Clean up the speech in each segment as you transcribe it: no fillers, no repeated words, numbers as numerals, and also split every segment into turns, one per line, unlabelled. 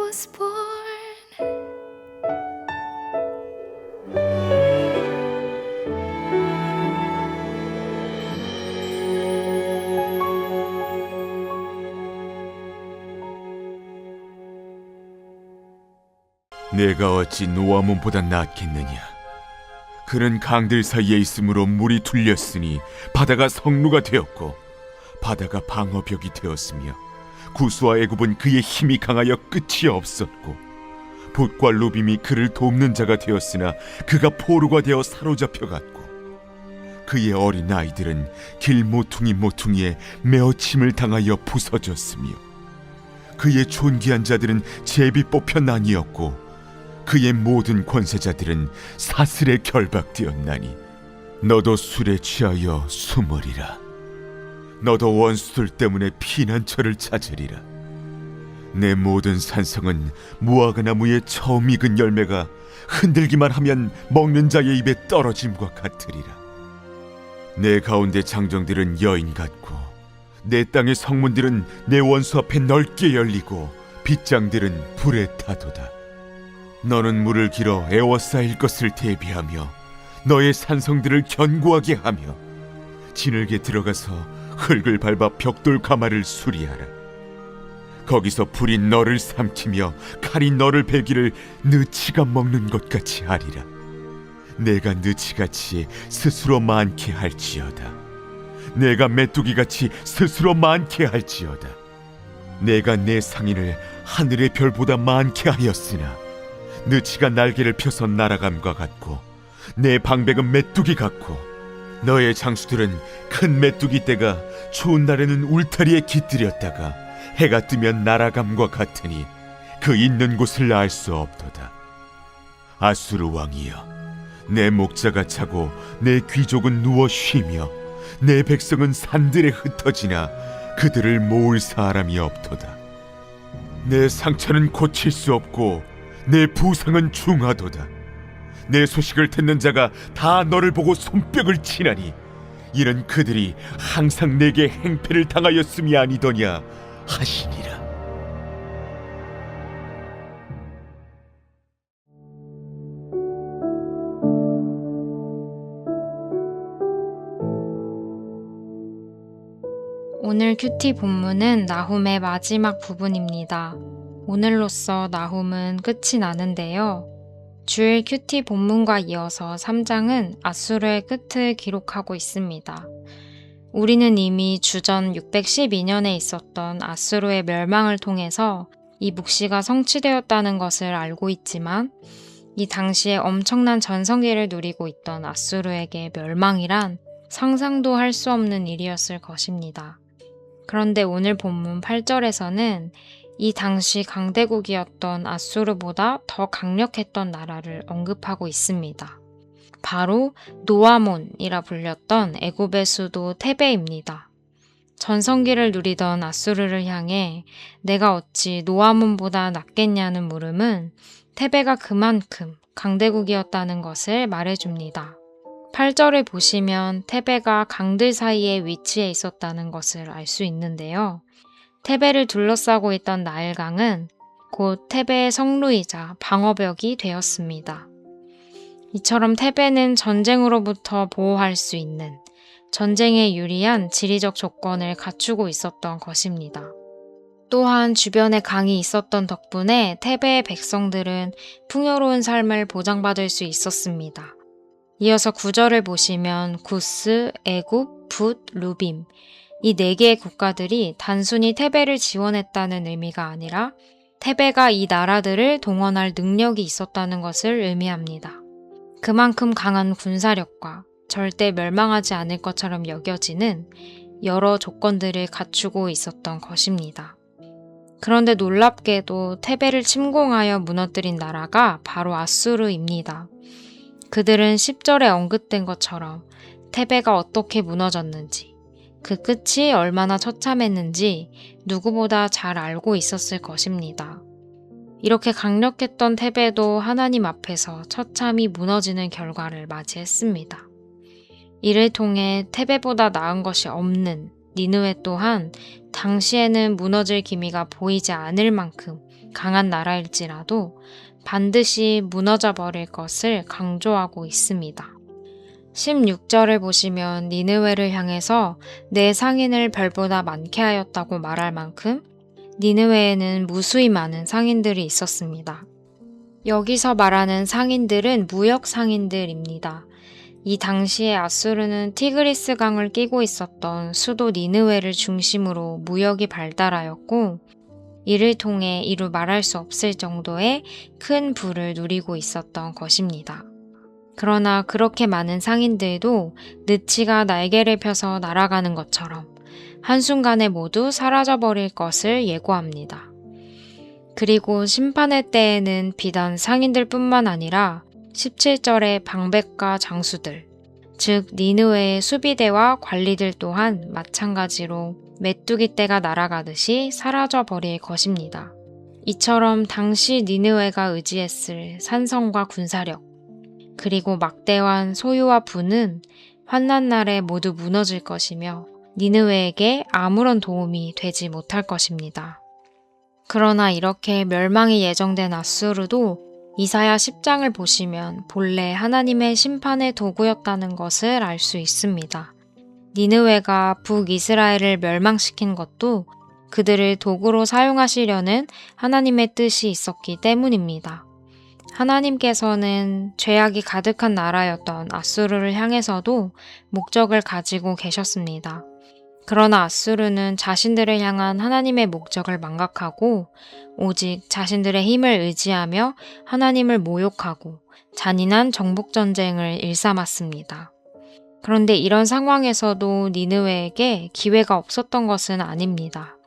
was born.
내가 어찌 노아몬보다 낫겠느냐. 그는 강들 사이에 있으므로 물이 둘렸으니 바다가 성루가 되었고 바다가 방어벽이 되었으며 구스와 애굽은 그의 힘이 강하여 끝이 없었고 붓과 루빔이 그를 돕는 자가 되었으나 그가 포로가 되어 사로잡혀갔고 그의 어린 아이들은 길 모퉁이에 메어침을 당하여 부서졌으며 그의 존귀한 자들은 제비 뽑혀 나뉘었고 그의 모든 권세자들은 사슬에 결박되었나니 너도 술에 취하여 숨으리라. 너도 원수들 때문에 피난처를 찾으리라. 내 모든 산성은 무화과 나무의 처음 익은 열매가 흔들기만 하면 먹는 자의 입에 떨어짐과 같으리라. 내 가운데 장정들은 여인 같고 내 땅의 성문들은 내 원수 앞에 넓게 열리고 빗장들은 불에 타도다. 너는 물을 길어 에워싸일 것을 대비하며 너의 산성들을 견고하게 하며 진흙에 들어가서 흙을 밟아 벽돌 가마를 수리하라. 거기서 불이 너를 삼키며 칼이 너를 베기를 느치가 먹는 것 같이 하리라. 내가 느치같이 스스로 많게 할지어다. 내가 메뚜기같이 스스로 많게 할지어다. 내가 내 상인을 하늘의 별보다 많게 하였으나 느치가 날개를 펴서 날아감과 같고 내 방백은 메뚜기 같고 너의 장수들은 큰 메뚜기 떼가 추운 날에는 울타리에 깃들였다가 해가 뜨면 날아감과 같으니 그 있는 곳을 알 수 없도다. 아수르 왕이여, 내 목자가 차고 내 귀족은 누워 쉬며 내 백성은 산들에 흩어지나 그들을 모을 사람이 없도다. 내 상처는 고칠 수 없고 내 부상은 중하도다. 내 소식을 듣는 자가 다 너를 보고 손뼉을 치나니 이는 그들이 항상 내게 행패를 당하였음이 아니더냐 하시니라.
오늘 큐티 본문은 나훔의 마지막 부분입니다. 오늘로써 나훔은 끝이 나는데요. 주일 큐티 본문과 이어서 3장은 아수르의 끝을 기록하고 있습니다. 우리는 이미 주전 612년에 있었던 아수르의 멸망을 통해서 이 묵시가 성취되었다는 것을 알고 있지만 이 당시에 엄청난 전성기를 누리고 있던 아수르에게 멸망이란 상상도 할 수 없는 일이었을 것입니다. 그런데 오늘 본문 8절에서는 이 당시 강대국이었던 아수르보다 더 강력했던 나라를 언급하고 있습니다. 바로 노아몬이라 불렸던 애굽의 수도 테베입니다. 전성기를 누리던 아수르를 향해 내가 어찌 노아몬보다 낫겠냐는 물음은 테베가 그만큼 강대국이었다는 것을 말해줍니다. 8절을 보시면 테베가 강들 사이에 위치해 있었다는 것을 알 수 있는데요. 테베를 둘러싸고 있던 나일강은 곧 테베의 성루이자 방어벽이 되었습니다. 이처럼 테베는 전쟁으로부터 보호할 수 있는 전쟁에 유리한 지리적 조건을 갖추고 있었던 것입니다. 또한 주변에 강이 있었던 덕분에 테베의 백성들은 풍요로운 삶을 보장받을 수 있었습니다. 이어서 9절을 보시면 구스, 애굽, 붓, 루빔 이 4개의 국가들이 단순히 테베를 지원했다는 의미가 아니라 테베가 이 나라들을 동원할 능력이 있었다는 것을 의미합니다. 그만큼 강한 군사력과 절대 멸망하지 않을 것처럼 여겨지는 여러 조건들을 갖추고 있었던 것입니다. 그런데 놀랍게도 테베를 침공하여 무너뜨린 나라가 바로 아수르입니다. 그들은 10절에 언급된 것처럼 테베가 어떻게 무너졌는지, 그 끝이 얼마나 처참했는지 누구보다 잘 알고 있었을 것입니다. 이렇게 강력했던 테베도 하나님 앞에서 처참히 무너지는 결과를 맞이했습니다. 이를 통해 테베보다 나은 것이 없는 니느웨 또한 당시에는 무너질 기미가 보이지 않을 만큼 강한 나라일지라도 반드시 무너져 버릴 것을 강조하고 있습니다. 16절을 보시면 니느웨를 향해서 내 상인을 별보다 많게 하였다고 말할 만큼 니느웨에는 무수히 많은 상인들이 있었습니다. 여기서 말하는 상인들은 무역 상인들입니다. 이 당시에 아수르는 티그리스 강을 끼고 있었던 수도 니느웨를 중심으로 무역이 발달하였고 이를 통해 이루 말할 수 없을 정도의 큰 부를 누리고 있었던 것입니다. 그러나 그렇게 많은 상인들도 느치가 날개를 펴서 날아가는 것처럼 한순간에 모두 사라져버릴 것을 예고합니다. 그리고 심판의 때에는 비단 상인들뿐만 아니라 17절의 방백과 장수들, 즉 니느웨의 수비대와 관리들 또한 마찬가지로 메뚜기 떼가 날아가듯이 사라져 버릴 것입니다. 이처럼 당시 니느웨가 의지했을 산성과 군사력, 그리고 막대한 소유와 부는 환난날에 모두 무너질 것이며 니느웨에게 아무런 도움이 되지 못할 것입니다. 그러나 이렇게 멸망이 예정된 아수르도 이사야 10장을 보시면 본래 하나님의 심판의 도구였다는 것을 알 수 있습니다. 니느웨가 북이스라엘을 멸망시킨 것도 그들을 도구로 사용하시려는 하나님의 뜻이 있었기 때문입니다. 하나님께서는 죄악이 가득한 나라였던 아수르를 향해서도 목적을 가지고 계셨습니다. 그러나 아수르는 자신들을 향한 하나님의 목적을 망각하고 오직 자신들의 힘을 의지하며 하나님을 모욕하고 잔인한 정복전쟁을 일삼았습니다. 그런데 이런 상황에서도 니느웨에게 기회가 없었던 것은 아닙니다.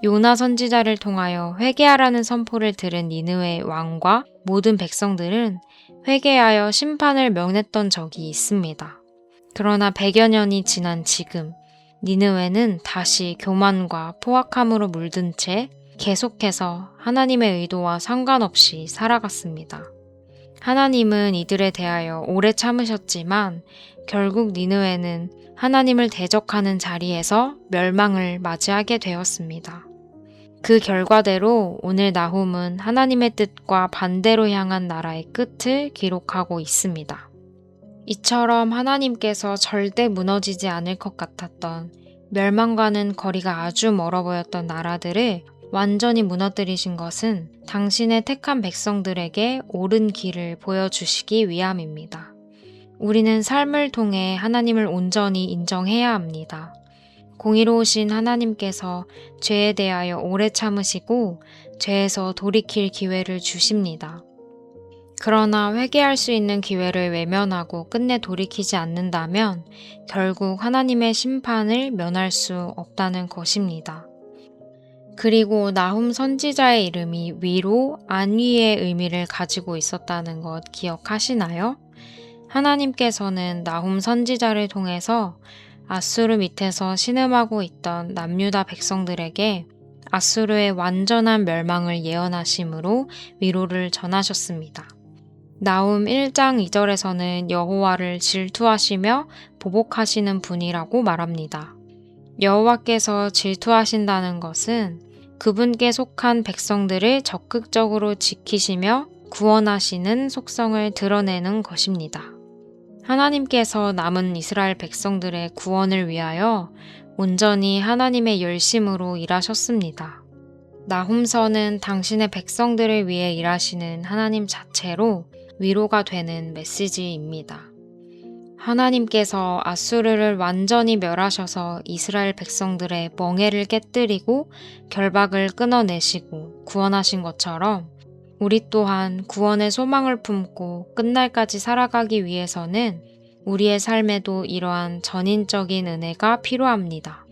요나 선지자를 통하여 회개하라는 선포를 들은 니느웨 왕과 모든 백성들은 회개하여 심판을 명했던 적이 있습니다. 그러나 100여 년이 지난 지금 니느웨는 다시 교만과 포악함으로 물든 채 계속해서 하나님의 의도와 상관없이 살아갔습니다. 하나님은 이들에 대하여 오래 참으셨지만 결국 니느웨는 하나님을 대적하는 자리에서 멸망을 맞이하게 되었습니다. 그 결과대로 오늘 나훔은 하나님의 뜻과 반대로 향한 나라의 끝을 기록하고 있습니다. 이처럼 하나님께서 절대 무너지지 않을 것 같았던 멸망과는 거리가 아주 멀어 보였던 나라들을 완전히 무너뜨리신 것은 당신의 택한 백성들에게 옳은 길을 보여주시기 위함입니다. 우리는 삶을 통해 하나님을 온전히 인정해야 합니다. 공의로우신 하나님께서 죄에 대하여 오래 참으시고 죄에서 돌이킬 기회를 주십니다. 그러나 회개할 수 있는 기회를 외면하고 끝내 돌이키지 않는다면 결국 하나님의 심판을 면할 수 없다는 것입니다. 그리고 나훔 선지자의 이름이 위로, 안위의 의미를 가지고 있었다는 것 기억하시나요? 하나님께서는 나훔 선지자를 통해서 아수르 밑에서 신음하고 있던 남유다 백성들에게 아수르의 완전한 멸망을 예언하심으로 위로를 전하셨습니다. 나훔 1장 2절에서는 여호와를 질투하시며 보복하시는 분이라고 말합니다. 여호와께서 질투하신다는 것은 그분께 속한 백성들을 적극적으로 지키시며 구원하시는 속성을 드러내는 것입니다. 하나님께서 남은 이스라엘 백성들의 구원을 위하여 온전히 하나님의 열심으로 일하셨습니다. 나훔서는 당신의 백성들을 위해 일하시는 하나님 자체로 위로가 되는 메시지입니다. 하나님께서 아수르를 완전히 멸하셔서 이스라엘 백성들의 멍에를 깨뜨리고 결박을 끊어내시고 구원하신 것처럼 우리 또한 구원의 소망을 품고 끝날까지 살아가기 위해서는 우리의 삶에도 이러한 전인적인 은혜가 필요합니다.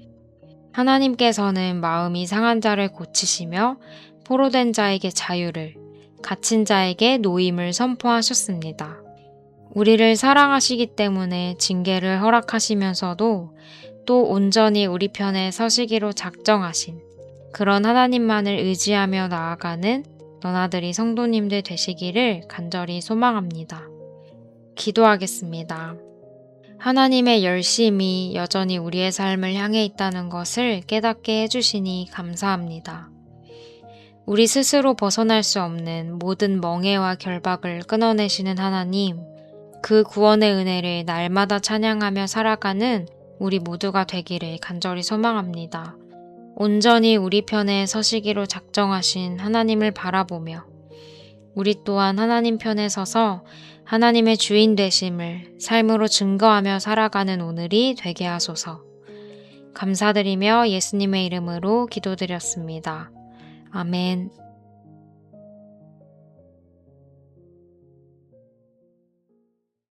하나님께서는 마음이 상한 자를 고치시며 포로된 자에게 자유를, 갇힌 자에게 노임을 선포하셨습니다. 우리를 사랑하시기 때문에 징계를 허락하시면서도 또 온전히 우리 편에 서시기로 작정하신 그런 하나님만을 의지하며 나아가는 너나들이 성도님들 되시기를 간절히 소망합니다. 기도하겠습니다. 하나님의 열심이 여전히 우리의 삶을 향해 있다는 것을 깨닫게 해주시니 감사합니다. 우리 스스로 벗어날 수 없는 모든 멍해와 결박을 끊어내시는 하나님, 그 구원의 은혜를 날마다 찬양하며 살아가는 우리 모두가 되기를 간절히 소망합니다. 온전히 우리 편에 서시기로 작정하신 하나님을 바라보며 우리 또한 하나님 편에 서서 하나님의 주인 되심을 삶으로 증거하며 살아가는 오늘이 되게 하소서. 감사드리며 예수님의 이름으로 기도드렸습니다. 아멘.